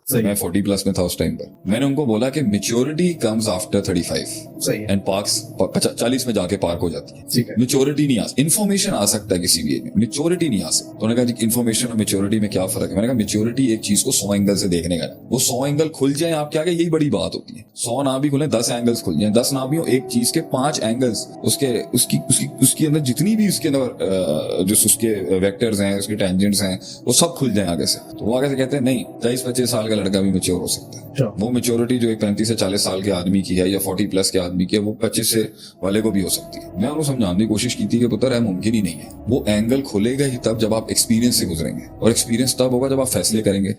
मैं 40 प्लस में था उस टाइम पर। मैंने उनको बोला कि maturity comes after 35 and parks 40 में जाके पार्क हो जाती है। मेच्योरिटी नहीं आ सकती, इन्फॉर्मेशन आ सकता है किसी भी एज में, मेच्योरिटी नहीं आ सकती। तो उन्होंने कहा इन्फॉर्मेशन और मेच्योरिटी में क्या फर्क है? मैंने कहा मेच्योरिटी एक चीज को 100 एंगल से देखने का, वो 100 एंगल खुल जाए आपके आगे, यही बड़ी बात होती है। 100 ना भी खुले, 10 एंगल्स खुल जाए, 10 ना भी हो, एक चीज के 5 एंगल्स, उसके अंदर जितनी भी उसके अंदर जो उसके वेक्टर्स हैं, उसके टेंजेंट्स हैं, वो सब खुल जाए आगे से। तो वो आगे से कहते हैं नहीं, 23-25 साल का लड़का भी मैच्योर हो सकता है। वो मेच्योरिटी जो एक 35 से 40 साल के आदमी की है या 40 प्लस के आदमी की है, वो 25 से वाले को भी हो सकती है। मैं उनको समझाने की कोशिश की थी कि पुत्र है, मुमकिन ही नहीं है। वो एंगल खुलेगा ही तब जब आप एक्सपीरियंस से गुजरेंगे, और एक्सपीरियंस तब होगा जब आप फैसले करेंगे।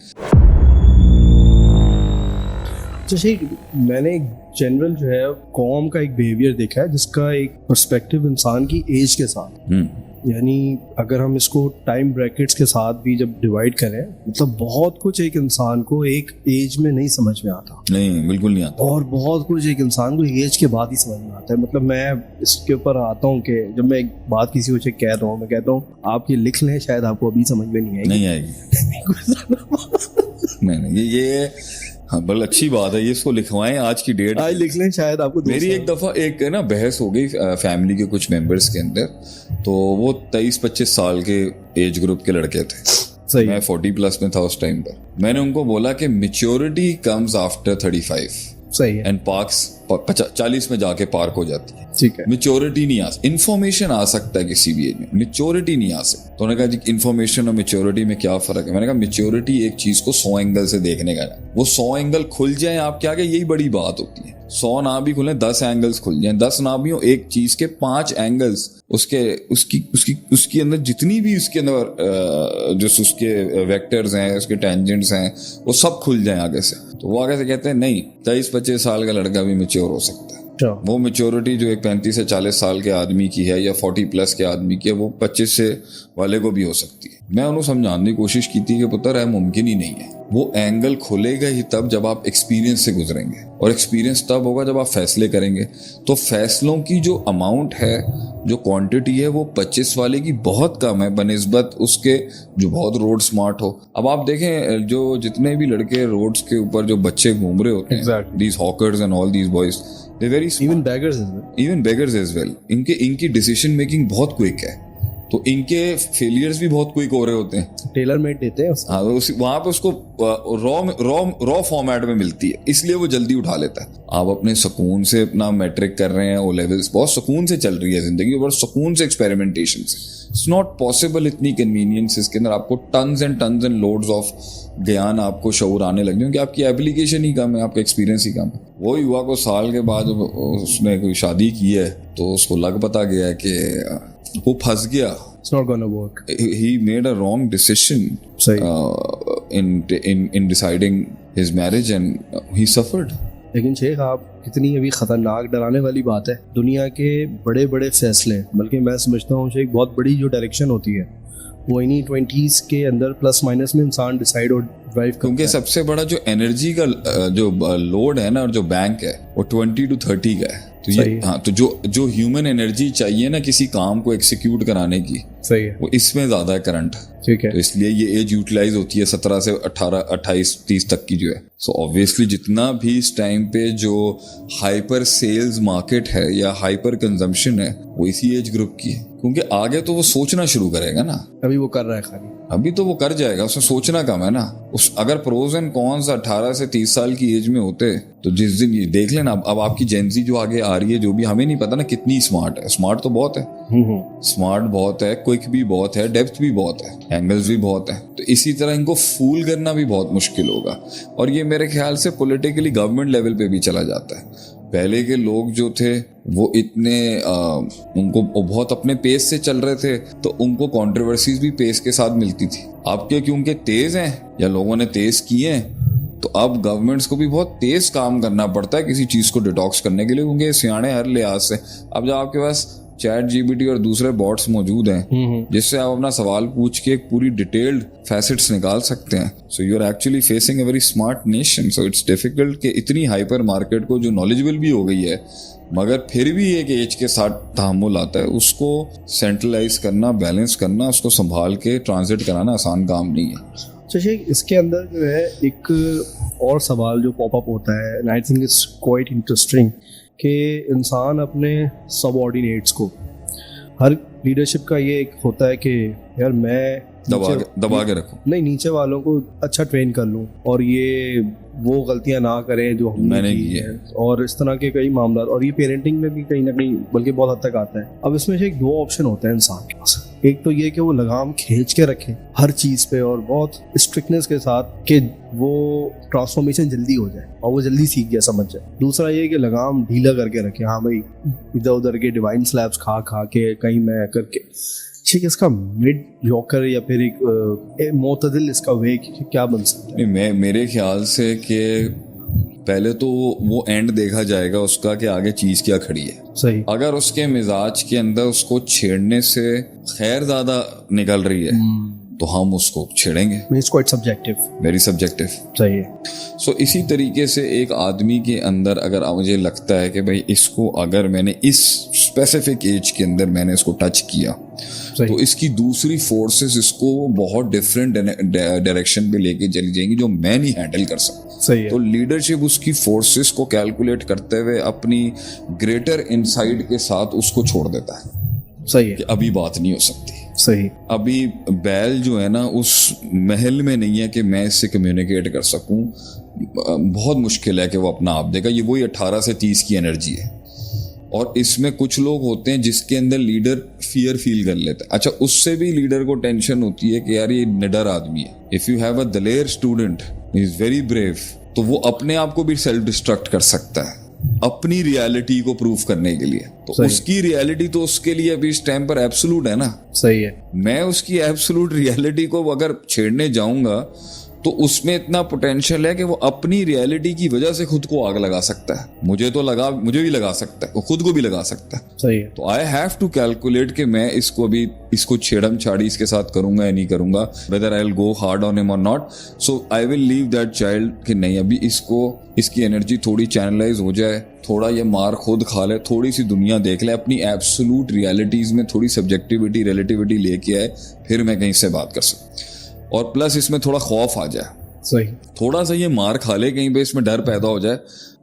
जैसे मैंने एक जनरल जो है कॉम का एक बिहेवियर देखा है जिसका एक पर्सपेक्टिव इंसान की एज के साथ, यानी अगर हम इसको टाइम ब्रैकेट्स के साथ भी जब डिवाइड करें, मतलब बहुत कुछ एक इंसान को एक एज में नहीं समझ में आता। नहीं, बिल्कुल नहीं आता। और बहुत कुछ एक इंसान को एज के बाद ही समझ में आता है। मतलब मैं इसके ऊपर आता हूँ कि जब मैं एक बात किसी को कह रहा हूँ, मैं कहता हूँ आप ये लिख लें, शायद आपको अभी समझ में नहीं आएगी। नहीं, ये हाँ, बड़ी अच्छी बात है, ये इसको लिखवाएं आज की डेट, आज लिख लें, शायद आपको। मेरी एक दफा एक ना बहस हो गई फैमिली के कुछ मेंबर्स के अंदर, तो वो 23-25 साल के एज ग्रुप के लड़के थे। मैं 40 प्लस में था उस टाइम पर। मैंने उनको बोला कि maturity comes after 35 and parks 40 में जाके पार्क हो जाती है। ठीक है, मेच्योरिटी नहीं आ सकती, इन्फॉर्मेशन आ सकता है किसी भी एज में, मेच्योरिटी नहीं आ सकती। तो उन्होंने कहा इन्फॉर्मेशन और मेच्योरिटी में क्या फर्क है? मैंने कहा मेच्योरिटी एक चीज को 100 एंगल से देखने का, वो 100 एंगल खुल जाए आपके आगे, यही बड़ी बात होती है। 100 ना भी खुले, 10 एंगल्स खुल जाए, 10 ना भी हो, एक चीज के 5 एंगल्स, उसके अंदर जितनी भी उसके अंदर जो उसके वेक्टर्स हैं, उसके टेंजेंट्स हैं, वो सब खुल जाए आगे से। तो वो आगे से कहते हैं नहीं, 23-25 साल का लड़का भी मैच्योर हो सकता है। वो मेच्योरिटी जो एक 35 से 40 साल के आदमी की है या 40 प्लस के आदमी की है, वो 25 से वाले को भी हो सकती है। मैं उन्हें समझाने की कोशिश की थी कि पुत्र है, मुमकिन ही नहीं है। वो एंगल खुलेगा ही तब जब आप एक्सपीरियंस से गुजरेंगे, और एक्सपीरियंस तब होगा जब आप फैसले करेंगे। तो फैसलों की जो अमाउंट है, जो क्वांटिटी है, वो 25 वाले की बहुत कम है बनिस्बत उसके जो बहुत रोड स्मार्ट हो। अब आप देखें, जो जितने भी लड़के रोड्स के ऊपर जो बच्चे घूम रहे होते हैं, these hawkers and all these boys, they very even beggars as well. इनकी डिसीजन मेकिंग बहुत क्विक है, तो इनके फेलियर्स भी बहुत क्विक हो रहे होते हैं। टेलर मेड देते हैं हाँ, वहां पे उसको रॉ फॉर्मेट में मिलती है, इसलिए वो जल्दी उठा लेता है। आप अपने सुकून से अपना मैट्रिक कर रहे हैं, ओ लेवल्स बहुत सुकून से चल रही है जिंदगी, और सुकून से एक्सपेरिमेंटेशन से। इट्स नॉट पॉसिबल इतनी कन्वीनियंस के अंदर आपको टन्स एंड लोड्स ऑफ ज्ञान, आपको शऊर आने लग जाए कि आपकी एप्लीकेशन ही कम है, आपका एक्सपीरियंस ही कम है। वो युवा को साल के बाद उसने कोई शादी की है, तो उसको लग पता गया है कि वो फंस गया। It's not gonna work. He made a wrong decision in deciding his marriage and he suffered. लेकिन शेख, आप कितनी अभी खतरनाक डराने वाली बात है। दुनिया के बड़े बड़े फैसले, बल्कि मैं समझता हूँ शेख, बहुत बड़ी जो डायरेक्शन होती है, वो इन्हीं 20s के अंदर प्लस माइनस में इंसान डिसाइड और ड्राइव करता है। क्योंकि सबसे बड़ा जो एनर्जी का जो लोड है ना, और जो बैंक है, वो 20 to 30 का है। तो ये हाँ, तो जो ह्यूमन एनर्जी चाहिए ना किसी काम को एग्जीक्यूट कराने की, सही है, वो इसमें ज्यादा है करंट। ठीक है, तो इसलिए ये एज यूटिलाइज होती है 17 से 18, 28, 30 तक की जो है। सो ऑब्वियसली जितना भी इस टाइम पे जो हाइपर सेल्स मार्केट है या हाइपर कंजम्पशन है, वो इसी एज ग्रुप की है। क्योंकि आगे तो वो सोचना शुरू करेगा ना, अभी वो कर रहा है खाली, अभी तो वो कर जाएगा, उसमें सोचना कम है ना। अगर प्रोज एंड कॉन्स 18 से 30 साल की एज में होते, तो जिस दिन ये देख लेना, अब आपकी जेनजी जो आगे आ रही है, जो भी हमें नहीं पता ना कितनी स्मार्ट है। स्मार्ट तो बहुत है, स्मार्ट बहुत है, क्विक भी बहुत है, डेप्थ भी बहुत है, एंगल्स भी बहुत है। तो इसी तरह इनको फूल करना भी बहुत मुश्किल होगा। और ये मेरे ख्याल से पॉलिटिकली गवर्नमेंट लेवल पे भी चला जाता है। पहले के लोग जो थे वो इतने उनको बहुत अपने पेस से चल रहे थे, तो उनको कंट्रोवर्सीज भी पेस के साथ मिलती थी। अब क्योंकि तेज हैं या लोगों ने तेज किए हैं, तो अब गवर्नमेंट्स को भी बहुत तेज काम करना पड़ता है किसी चीज को डिटॉक्स करने के लिए, क्योंकि सियाने हर लिहाज से। अब जब आपके पास चैट जीपीटी और दूसरे बॉट्स मौजूद हैं जिससे आप अपना सवाल पूछ के एक पूरी डिटेल्ड फैसेट्स निकाल सकते हैं, so you are actually facing a very smart nation. So it's difficult कि इतनी हाइपर मार्केट को जो नॉलेजेबल भी हो गई है, मगर फिर भी एक एज के साथ तहम्मुल आता है, उसको सेंट्रलाइज करना, बैलेंस करना, उसको संभाल के ट्रांजिट कराना आसान काम नहीं है। शेख, इसके अंदर जो है एक और सवाल जो पॉपअप होता है, and I think it's quite interesting, कि इंसान अपने सबऑर्डिनेट्स को, हर लीडरशिप का ये एक होता है कि यार मैं दबा के रखो, नहीं, नीचे वालों को अच्छा ट्रेन कर लूँ और ये वो गलतियां ना करें जो हमने की है, और इस तरह के कई मामला, और ये पेरेंटिंग में भी कहीं ना कहीं बल्कि बहुत हद तक आता है। अब इसमें से एक दो ऑप्शन होते हैं इंसान के पास। एक तो ये कि वो लगाम खींच के रखे हर चीज पे और बहुत स्ट्रिक्टनेस के साथ कि वो ट्रांसफॉर्मेशन जल्दी हो जाए और वो जल्दी सीख जाए, समझ जाए। दूसरा ये कि लगाम ढीला करके रखे, हाँ भाई इधर उधर के डिवाइन स्लैब्स खा खा के कहीं मैं करके। ठीक है, इसका मिड यॉकर या फिर एक मोतदिल इसका वे क्या बन सकता है? नहीं, मेरे ख्याल से कि पहले तो वो एंड देखा जाएगा उसका कि आगे चीज क्या खड़ी है। सही। अगर उसके मिजाज के अंदर उसको छेड़ने से खैर ज्यादा निकल रही है तो हम उसको छेड़ेंगे। It's quite subjective, very subjective. सही है। सो इसी तरीके से एक आदमी के अंदर अगर मुझे लगता है कि भाई इसको अगर मैंने इस स्पेसिफिक एज के अंदर मैंने इसको टच किया तो इसकी दूसरी फोर्सेस इसको बहुत डिफरेंट डायरेक्शन पे लेके चली जाएंगी जो मैं नहीं हैंडल कर सकता। सही है। तो लीडरशिप उसकी फोर्सेस को कैलकुलेट करते हुए अपनी ग्रेटर इनसाइट के साथ उसको छोड़ देता है। सही है कि अभी बात नहीं हो सकती। सही। अभी बैल जो है ना उस महल में नहीं है कि मैं इससे कम्युनिकेट कर सकूं। बहुत मुश्किल है कि वो अपना आप देगा। ये वही 18 से 30 की एनर्जी है। और इसमें कुछ लोग होते हैं जिसके अंदर लीडर फियर फील कर लेता है। अच्छा, उससे भी लीडर को टेंशन होती है कि यार ये निडर आदमी है। If you have a Daler student is very brave, तो वो अपने आप को भी सेल्फ डिस्ट्रक्ट कर सकता है अपनी रियलिटी को प्रूव करने के लिए। तो उसकी रियलिटी तो उसके लिए अभी इस टाइम पर एब्सोल्यूट है ना। सही है। मैं उसकी एब्सोल्यूट रियलिटी को अगर छेड़ने जाऊंगा तो उसमें इतना पोटेंशियल है कि वो अपनी रियलिटी की वजह से खुद को आग लगा सकता है। मुझे भी लगा सकता है, वो खुद को भी लगा सकता है। सही है। तो आई हैव टू कैलकुलेट कि मैं इसको छेड़म छाड़ी इसके साथ करूंगा या नहीं करूंगा, whether I will go hard on him और not. So I will leave that child कि नहीं, अभी इसकी एनर्जी थोड़ी चैनलाइज हो जाए, थोड़ा ये मार खुद खा ले, थोड़ी सी दुनिया देख ले, अपनी एब्सोल्यूट रियलिटीज में थोड़ी सब्जेक्टिविटी रिलेटिविटी लेके आए, फिर मैं कहीं से बात कर सकूं। और प्लस इसमें थोड़ा खौफ आ जाए। सही। थोड़ा सा ये मार खा ले कहीं पे, इसमें डर पैदा हो जाए,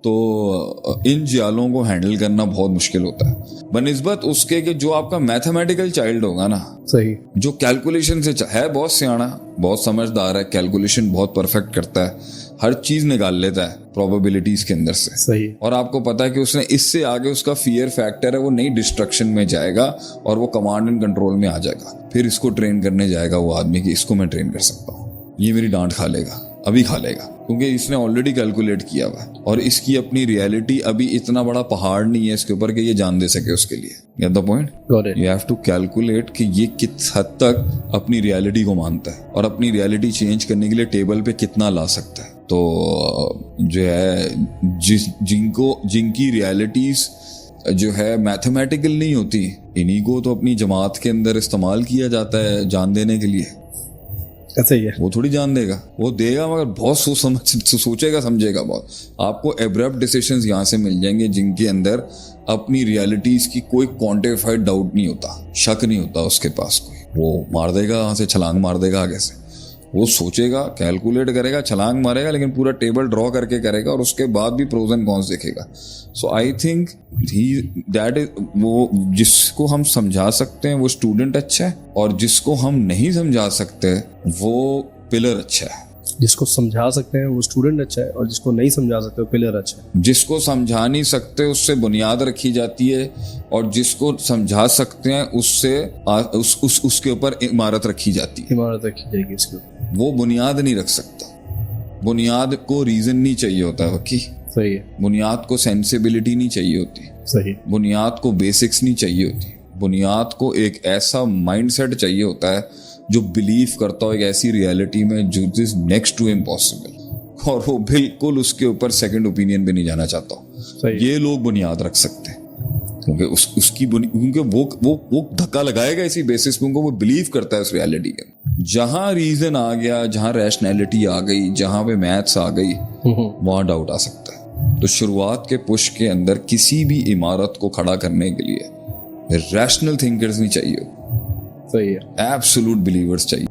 तो इन जालों को हैंडल करना बहुत मुश्किल होता है बनिस्बत उसके कि जो आपका मैथमेटिकल चाइल्ड होगा ना। सही। जो कैलकुलेशन से है बहुत सियाना, बहुत समझदार है, कैलकुलेशन बहुत परफेक्ट करता है, हर चीज निकाल लेता है प्रोबेबिलिटीज के अंदर से। सही। और आपको पता है कि उसने इससे आगे उसका फियर फैक्टर है, वो नई डिस्ट्रक्शन में जाएगा और वो कमांड एंड कंट्रोल में आ जाएगा। फिर इसको ट्रेन करने जाएगा वो आदमी कि इसको मैं ट्रेन कर सकता हूँ, ये मेरी डांट खा लेगा, अभी खा लेगा, क्योंकि इसने ऑलरेडी कैलकुलेट किया हुआ है और इसकी अपनी रियलिटी अभी इतना बड़ा पहाड़ नहीं है इसके ऊपर कि ये जान दे सके उसके लिए। Get the point? You have to calculate कि ये किस हद तक अपनी रियलिटी को मानता है और अपनी रियलिटी चेंज करने के लिए टेबल पे कितना ला सकता है। तो जो है जिनकी रियलिटीज जो है मैथमेटिकल नहीं होती, इन्हीं को तो अपनी जमात के अंदर इस्तेमाल किया जाता है जान देने के लिए। सही है। वो थोड़ी जान देगा, वो देगा मगर बहुत सोचेगा समझेगा बहुत। आपको एब्रप्ट डिसीजंस यहाँ से मिल जाएंगे जिनके अंदर अपनी रियलिटीज की कोई क्वांटिफाइड डाउट नहीं होता, शक नहीं होता उसके पास कोई। वो मार देगा, वहां से छलांग मार देगा आगे से। वो सोचेगा, कैलकुलेट करेगा, छलांग मारेगा, लेकिन पूरा टेबल ड्रॉ करके करेगा और उसके बाद भी प्रोज एंड कॉन्स देखेगा। सो आई थिंक दैट इज वो जिसको हम समझा सकते हैं वो स्टूडेंट अच्छा है, और जिसको हम नहीं समझा सकते वो पिलर अच्छा है। जिसको समझा सकते हैं वो स्टूडेंट अच्छा है, और जिसको नहीं समझा सकते वो पिलर अच्छा है। जिसको समझा नहीं सकते उससे बुनियाद रखी जाती है, और जिसको समझा सकते हैं उससे उसके ऊपर इमारत रखी जाती है। इमारत रखी जाएगी इसके ऊपर। वो बुनियाद नहीं रख सकता। बुनियाद को रीजन नहीं चाहिए होता वकी। सही है। बुनियाद को सेंसिबिलिटी नहीं चाहिए होती। सही। बुनियाद को बेसिक्स नहीं चाहिए होती। बुनियाद को एक ऐसा माइंडसेट चाहिए होता है जो बिलीव करता हो एक ऐसी रियलिटी में जो इज नेक्स्ट टू इम्पॉसिबल, और वो बिल्कुल उसके ऊपर सेकंड ओपिनियन पे नहीं जाना चाहता। ये लोग बुनियाद रख सकते हैं क्योंकि क्योंकि वो धक्का लगाएगा इसी बेसिस पे, उनको वो बिलीव करता है उस रियलिटी के। जहां रीजन आ गया, जहां रैशनैलिटी आ गई, जहां पे मैथ्स आ गई, वहां डाउट आ सकता है। तो शुरुआत के पुश के अंदर किसी भी इमारत को खड़ा करने के लिए रैशनल थिंकर्स नहीं चाहिए, सही है, एब्सोल्यूट बिलीवर्स चाहिए।